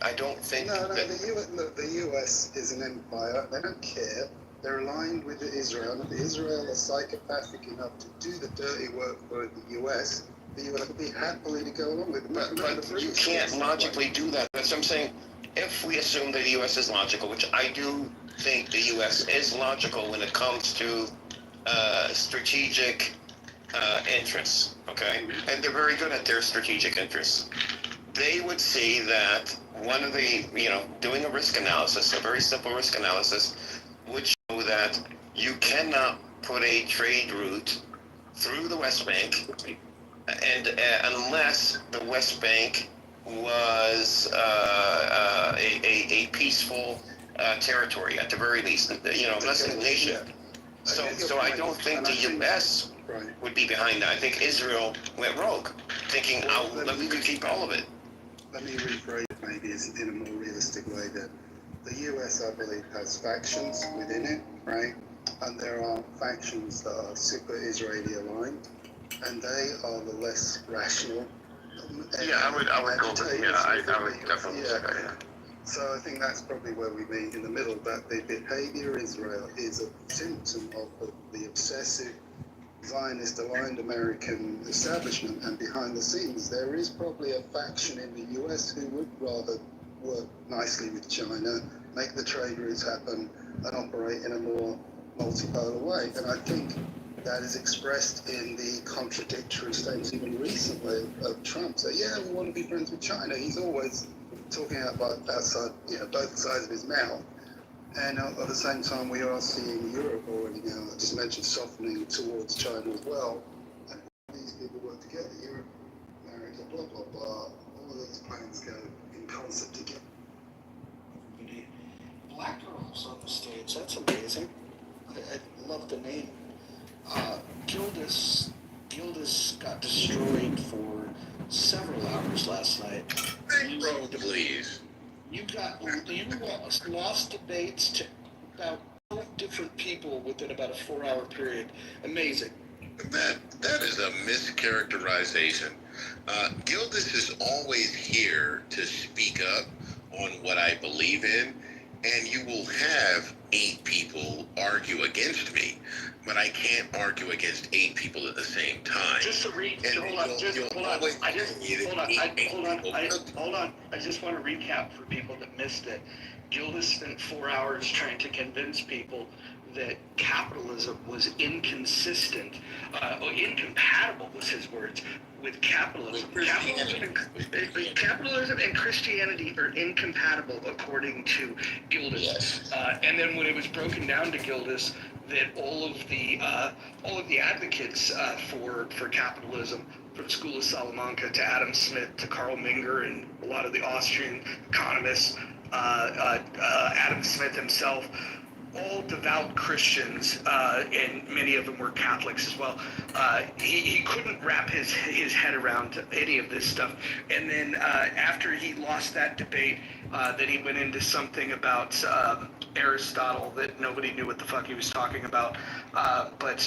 I don't think that... The US is an empire. They don't care. They're aligned with Israel. If Israel are psychopathic enough to do the dirty work for the US, the US would be happily to go along with it. But you can't logically do that. That's what I'm saying. If we assume that the U.S. is logical, which I do think the U.S. is logical when it comes to strategic interests, okay? And they're very good at their strategic interests. They would see that one of the, doing a risk analysis, a very simple risk analysis, would show that you cannot put a trade route through the West Bank, and unless the West Bank was a peaceful territory at the very least, less than a nation. So I don't think the U.S. would be behind that. I think Israel went rogue, thinking, that we could keep all of it. Let me rephrase maybe in a more realistic way that the U.S., I believe, has factions within it, right? And there are factions that are super Israeli aligned, and they are the less rational. I would go with, I would definitely say that, yeah. So I think that's probably where we meet in the middle, that the behavior of Israel is a symptom of the obsessive Zionist aligned American establishment, and behind the scenes there is probably a faction in the US who would rather work nicely with China, make the trade routes happen, and operate in a more multipolar way. And I think that is expressed in the contradictory statements even recently of Trump. So yeah, we want to be friends with China. He's always talking about outside, both sides of his mouth. And at the same time, we are seeing Europe already now, I just mentioned, softening towards China as well. And these people work together, Europe, America, blah, blah, blah. All of these plans go in concert together. Black girls on the stage, that's amazing. I love the name. Gildas got destroyed for several hours last night. Please. You lost debates to about 12 different people within about a 4-hour period. Amazing. That is a mischaracterization. Gildas is always here to speak up on what I believe in, and you will have 8 people argue against me, but I can't argue against 8 people at the same time. Just to hold on. I just want to recap for people that missed it. Gildas spent 4 hours trying to convince people that capitalism was inconsistent, incompatible was his words, with capitalism. Capitalism and Christianity are incompatible according to Gildas. Yes. And then when it was broken down to Gildas, that all of the advocates for capitalism, from School of Salamanca to Adam Smith to Karl Menger and a lot of the Austrian economists, Adam Smith himself, all devout Christians, and many of them were Catholics as well. He couldn't wrap his head around any of this stuff. And then after he lost that debate, then he went into something about Aristotle that nobody knew what the fuck he was talking about. But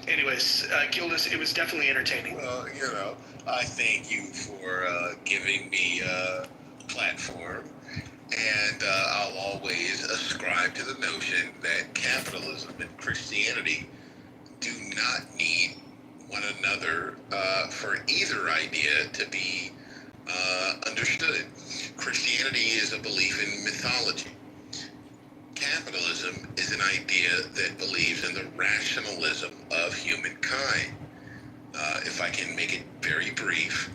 anyways, Gildas, it was definitely entertaining. Well, I thank you for giving me a platform. And I'll always ascribe to the notion that capitalism and Christianity do not need one another for either idea to be understood. Christianity is a belief in mythology. Capitalism is an idea that believes in the rationalism of humankind. If I can make it very brief,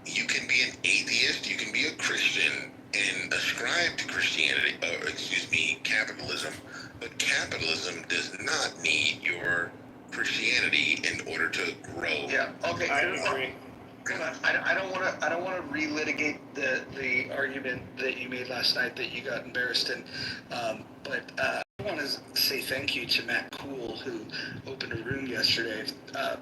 you can be an atheist, you can be a Christian, and ascribe to capitalism, but capitalism does not need your Christianity in order to grow. Yeah. Okay. I agree. I don't want to relitigate the argument that you made last night that you got embarrassed in, but I want to say thank you to Matt Cool, who opened a room yesterday.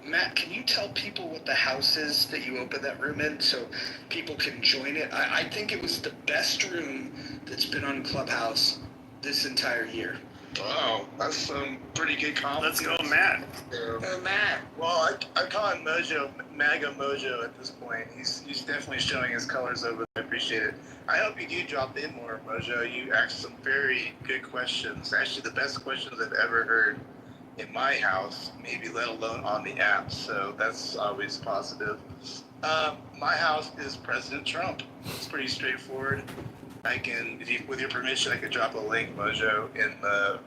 Matt, can you tell people what the house is that you opened that room in so people can join it? I think it was the best room that's been on Clubhouse this entire year. Wow, that's some pretty good confidence. Let's go, Matt. Oh, Matt. Well, I call him Mojo, MAGA Mojo at this point. He's definitely showing his colors over there. I appreciate it. I hope you do drop in more, Mojo. You asked some very good questions. Actually, the best questions I've ever heard in my house, maybe let alone on the app. So that's always positive. My house is President Trump. It's pretty straightforward. I can, with your permission, I could drop a link, Mojo, in the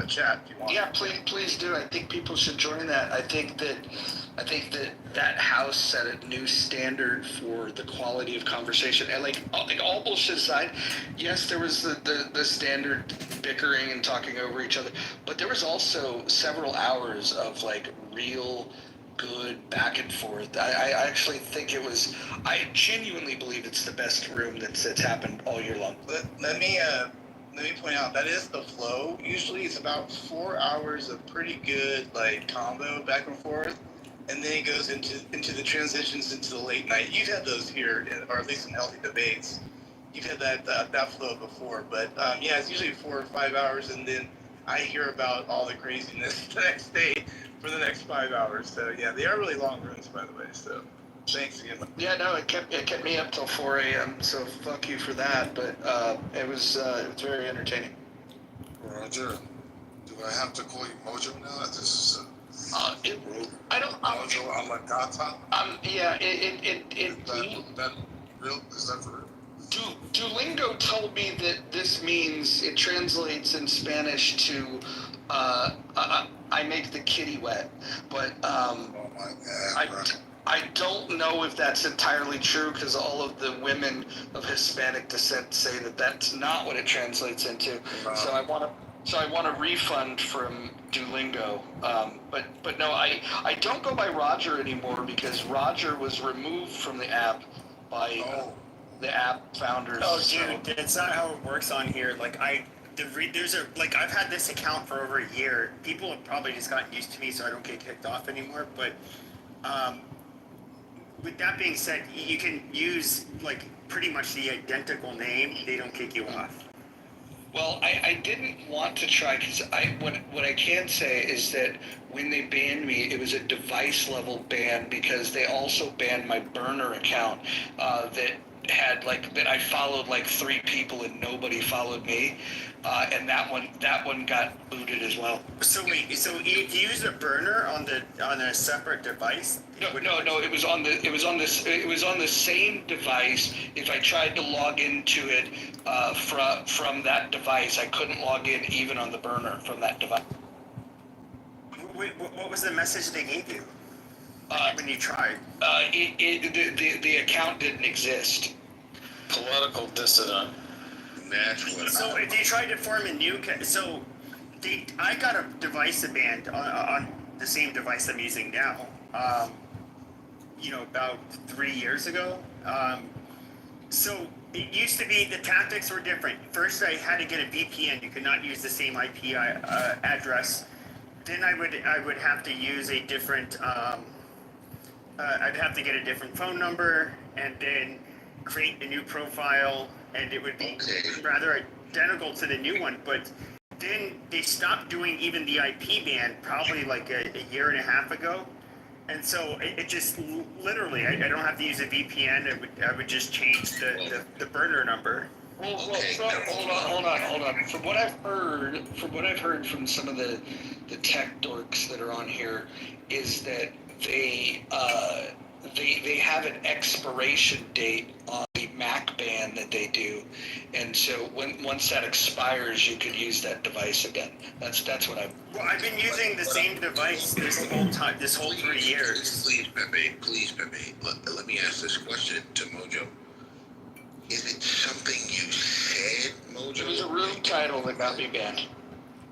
chat if you want. Yeah, please do. I think people should join that. I think that house set a new standard for the quality of conversation. And like all bullshit aside, yes, there was the standard bickering and talking over each other, but there was also several hours of like real good back and forth. I actually think I genuinely believe it's the best room that's happened all year long. Let me point out that is the flow. Usually it's about 4 hours of pretty good like combo back and forth, and then it goes into the transitions into the late night. You've had those here, or at least in healthy debates. You've had that flow before, but yeah, it's usually 4 or 5 hours, and then I hear about all the craziness the next day for the next 5 hours. So yeah, they are really long rooms, by the way. So thanks again. Yeah, no, it kept me up till 4 a.m. So fuck you for that. But it was very entertaining. Roger, do I have to call you Mojo now? This is I don't. Mojo Alagata. Yeah. That real? Is that for real? Duolingo told me that this means it translates in Spanish to I make the kitty wet, but Oh my God. I don't know if that's entirely true because all of the women of Hispanic descent say that that's not what it translates into. So I want a refund from Duolingo. But no, I don't go by Roger anymore because Roger was removed from the app by the app founders. Oh, dude, that's not how it works on here. Like I've had this account for over a year. People have probably just gotten used to me, so I don't get kicked off anymore. But with that being said, you can use like pretty much the identical name. They don't kick you off. Well, I didn't want to try because what I can say is that when they banned me, it was a device level ban because they also banned my burner account that had that I followed like 3 people and nobody followed me, and that one got booted as well. So wait, so you use a burner on a separate device? No, it was on the same device. If I tried to log into it from that device, I couldn't log in even on the burner from that device. What was the message they gave you when you tried? The account didn't exist. Political dissident. That's what So if you tried to form a new, I got a device banned on the same device I'm using now. About 3 years ago. So it used to be the tactics were different. First, I had to get a VPN. You could not use the same IP address. Then I would have to use a different. I'd have to get a different phone number and then create a new profile, and it would be rather identical to the new one. But then they stopped doing even the IP ban probably like a year and a half ago. And so it just literally, I don't have to use a VPN. I would just change the burner number. Well, hold on. From what I've heard from some of the tech dorks that are on here, is that they have an expiration date on the Mac ban that they do, and so once that expires, you could use that device again. That's what I've. Well, I've been using the same device this whole 3 years. Please, Pepe. Let me ask this question to Mojo. Is it something you said, Mojo? It was a room title that got me banned.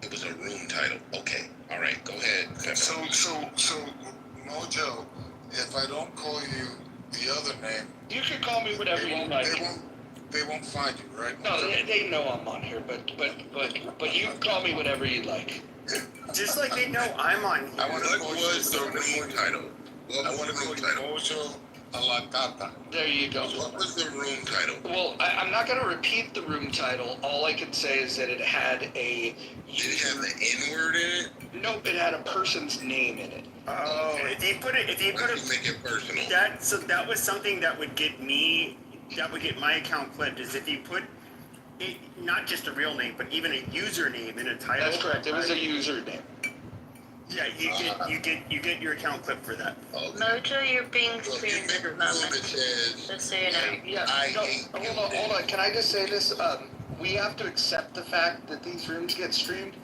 It was a room title. Okay. All right. Go ahead, Pepe. So, Mojo, if I don't call you the other name, You can call me whatever you like. they won't find you, right? No, they know I'm on here, but you can call me whatever you like. Just like they know I'm on here. I want to call you the room title. I want to call you Mojo Alagata. There you go. What was the room title? Well, I'm I'm not going to repeat the room title. All I can say is that it had a Did it have the N-word in it? Nope, it had a person's name in it. Oh, Okay. if you put it, Why don't you make it personal? that was something that would get my account clipped. Is if you put it, not just a real name, but even a username in a title. That's correct. It was a username. Yeah, you get your account clipped for that. Okay. Mojo, you're being So if you streamed make at a the rule moment. that says, Just so you know. Yeah. I No, hate hold on. Can I just say this? We have to accept the fact that these rooms get streamed.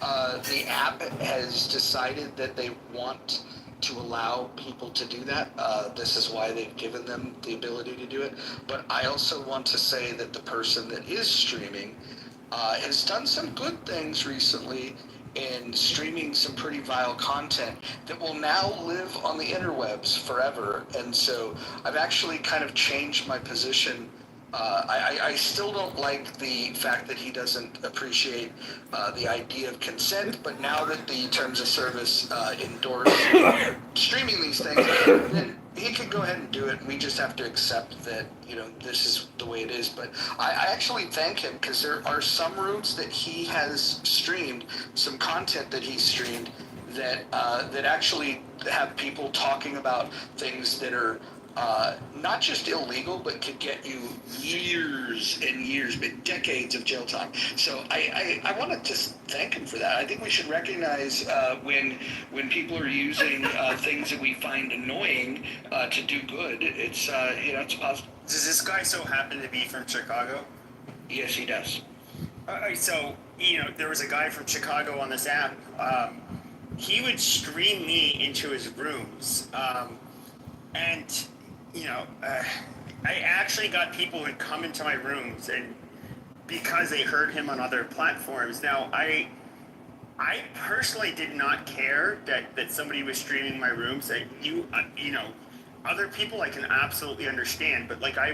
The app has decided that they want to allow people to do that. This is why they've given them the ability to do it. But I also want to say that the person that is streaming has done some good things recently in streaming some pretty vile content that will now live on the interwebs forever. And so I've actually kind of changed my position. I still don't like the fact that he doesn't appreciate the idea of consent, but now that the terms of service endorse streaming these things, then he can go ahead and do it, and we just have to accept that, this is the way it is. But I actually thank him, because there are some rooms that he has streamed, some content that he streamed, that actually have people talking about things that are not just illegal, but could get you years and years, but decades of jail time. So I want to just thank him for that. I think we should recognize when people are using things that we find annoying to do good. It's it's positive. Does this guy so happen to be from Chicago? Yes, he does. So there was a guy from Chicago on this app. He would stream me into his rooms, and I actually got people who'd come into my rooms, and because they heard him on other platforms. Now, I personally did not care that somebody was streaming my rooms. That other people I can absolutely understand, but like I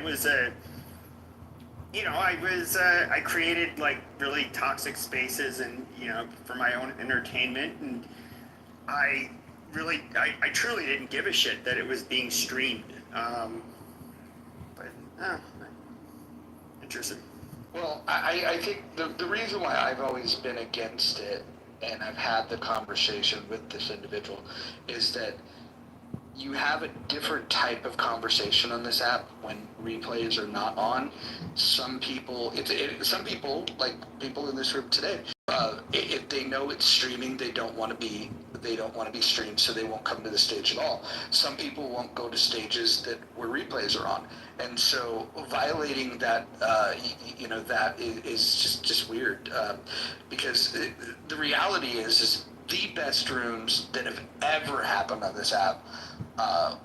created like really toxic spaces and for my own entertainment, and I truly didn't give a shit that it was being streamed. Interesting. Well, I think the reason why I've always been against it, and I've had the conversation with this individual, is that you have a different type of conversation on this app when replays are not on. Some people, some people, like people in this room today, if they know it's streaming, they don't want to be streamed, so they won't come to the stage at all. Some people won't go to stages where replays are on, and so violating that, that is just weird, because the reality is the best rooms that have ever happened on this app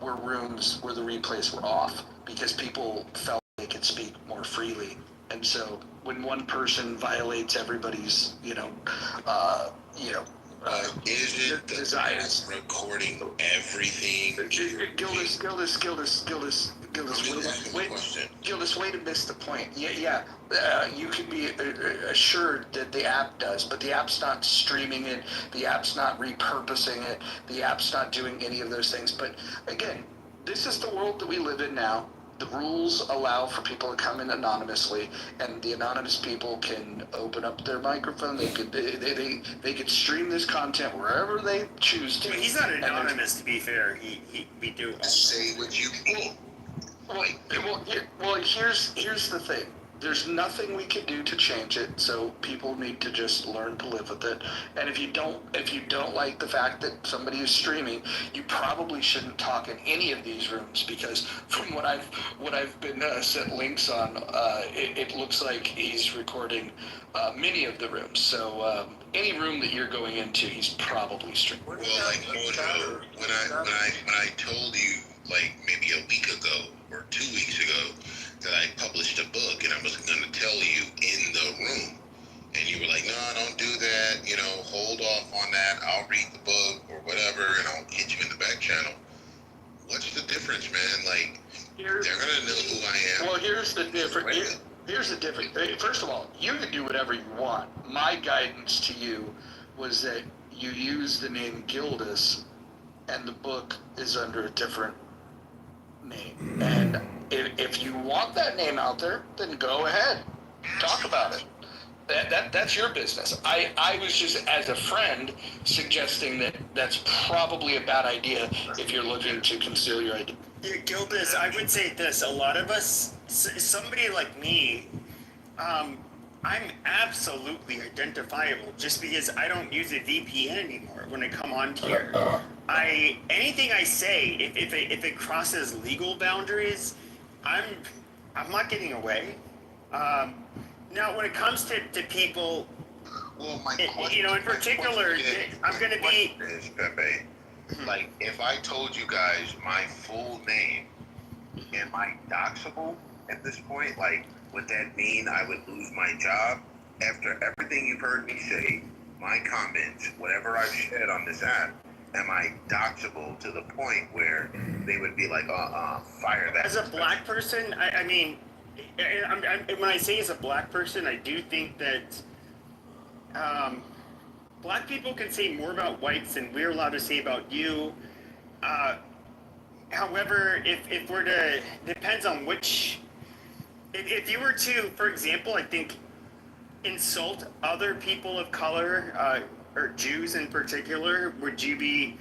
were rooms where the replays were off, because people felt they could speak more freely. And so when one person violates everybody's, isn't the desires. app recording everything? Gildas, way to miss the point. Yeah. You can be assured that the app does, but the app's not streaming it, the app's not repurposing it, the app's not doing any of those things. But again, this is the world that we live in now. The rules allow for people to come in anonymously, and the anonymous people can open up their microphone. They could stream this content wherever they choose to. But he's not anonymous, to be fair. We do. Say what you can. Well, here's the thing. There's nothing we can do to change it, so people need to just learn to live with it. And if you don't like the fact that somebody is streaming, you probably shouldn't talk in any of these rooms, because from what I've been sent links on, it looks like he's recording many of the rooms. So any room that you're going into, he's probably streaming. Well, like Mojo, when I told you like maybe a week ago or 2 weeks ago that I published a book and I was going to tell you in the room, and you were like, no, don't do that, hold off on that, I'll read the book or whatever, and I'll hit you in the back channel. What's the difference, man? Like, they're going to know who I am. Well, here's the difference. Here's the difference. First of all, you can do whatever you want. My guidance to you was that you use the name Gildas, and the book is under a different name. And if you want that name out there, then go ahead, talk about it. That's your business. I was just, as a friend, suggesting that that's probably a bad idea if you're looking to conceal your identity. Yeah, Gildas, I would say this. A lot of us, somebody like me, I'm absolutely identifiable just because I don't use a VPN anymore when I come on here. Anything I say, if it crosses legal boundaries, I'm not getting away. Now, when it comes to people, Well, my you know, in particular, I'm going to be. Is, Pepe, like, if I told you guys my full name, am I doxable at this point? Like, would that mean I would lose my job? After everything you've heard me say, my comments, whatever I've said on this app, am I doxable to the point where they would be like, fire that? As a black person, I mean, when I say as a black person, I do think that black people can say more about whites than we're allowed to say about you. However, if we're to, depends on which, if you were to, for example, I think, insult other people of color, or Jews in particular, would you be